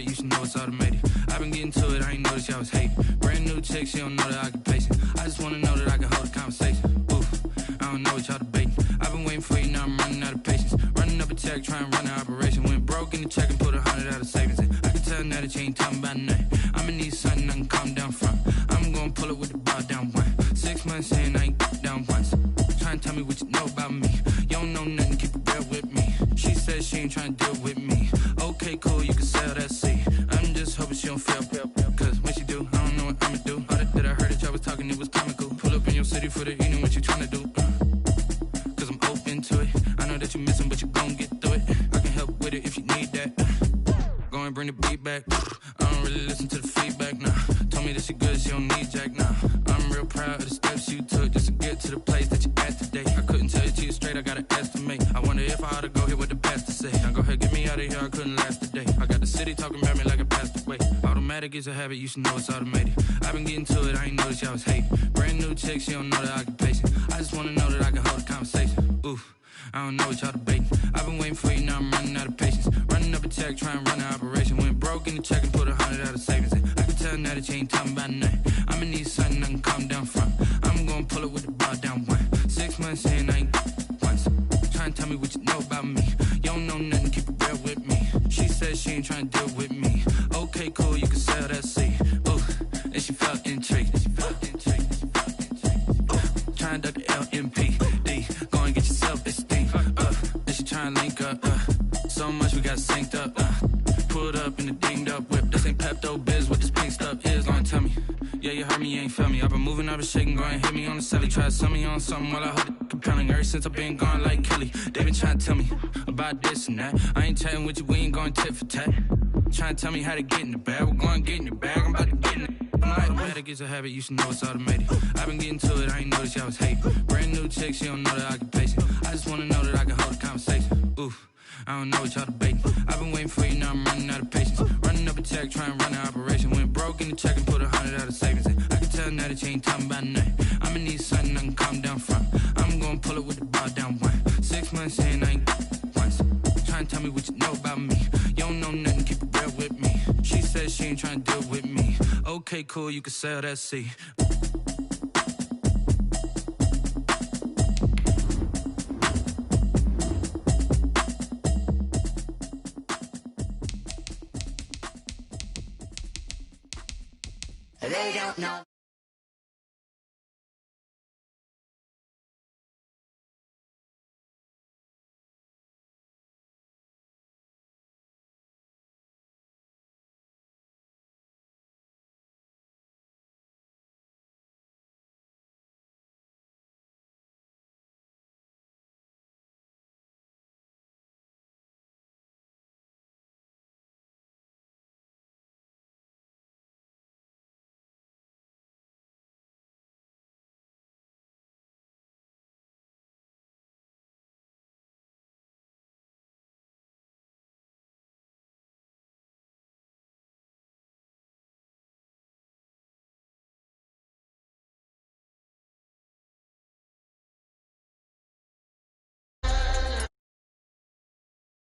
You should know it's automated. I've been getting to it, I ain't noticed y'all was hating. Brand new chick, she don't know the occupation. I just wanna know that I can hold a conversation. Oof, I don't know what y'all debating. I've been waiting for you, now I'm running out of patience. Running up a tech, try and run an operation. Went broke in the check and put 100 out of savings in. I can tell now that you ain't talking about nothing. I'ma need something I can calm down from. I'm gonna pull it with the bar down one. 6 months in, I ain't down once. Try and tell me what you know about me. You don't know nothing, keep it real with me. She said she ain't trying to deal with me. Okay, cool, you can sell that seat. I'm just hoping she don't fail. Cause when she do, I don't know what I'ma do. All that I heard that y'all was talking, it was comical. Pull up in your city for the evening, what you tryna do? Cause I'm open to it. I know that you missing, but you gon' get through it. I can help with it if you need that. Go and bring the beat back. I don't really listen to the feedback, nah. Told me that she good, she don't need jack, nah. I'm real proud of the steps you took just to get to the place that you at today. I couldn't tell you to you straight, I gotta estimate. I wonder if I ought to go here with the pastor say. Now go ahead, get me out of here, I couldn't last today. I got the city talking about me like I passed away. Automatic is a habit, you should know it's automated. I've been getting to it, I ain't noticed y'all was hating. Brand new chick, she don't know the occupation. I just wanna know that I can hold a conversation. Oof, I don't know what y'all debating. I've been waiting for you, now I'm running out of patience. Running up a check, try and run an operation. Went broke in the check and put 100 out of savings in. I can tell now that you ain't talking about nothing. I'ma need something I can calm down from. I'm gonna pull it with the bar down one. 6 months in, I ain't once. Try and tell me what you know about me. You don't know nothing, keep it real with me. She said she ain't trying to deal with me. Okay, cool, you can sell that seat. Ooh, and she felt intrigued. Try and duck the LMPD. Go and get yourself esteem. And she try and link up. So much we got synced up. Pulled up in the dinged up whip. This ain't Pepto Biz, what this pink stuff is. Long tell me. Yeah, you heard me, you ain't felt me. I've been moving, I've been shaking, go and hit me on the celly. Try to sell me on something while I hold it compelling. Ever since I've been gone like Kelly, they been trying to tell me about this and that. I ain't chatting with you, we ain't going tit for tat. Trying to tell me how to get in the bag. We're going to get in the bag, I'm about to get in it. Automatic is a habit, you should know it's automated. I've been getting to it, I ain't noticed y'all was hating. Brand new chick, she don't know the occupation. I just wanna know that I can hold a conversation. Oof, I don't know what y'all debating. I've been waiting for you, now I'm running out of patience. Running up a check, try and run an operation. Went broke in the check and put 100 out of savings in. I can tell now that you ain't talking about nothing. I'ma need something I can calm down from. I'm gonna pull it with the bar down one. 6 months in, I ain't once. Try and tell me what you know about me. You don't know nothing, keep it real with me. She said she ain't trying to deal with me. Okay, cool, you can sell that seat. They don't know.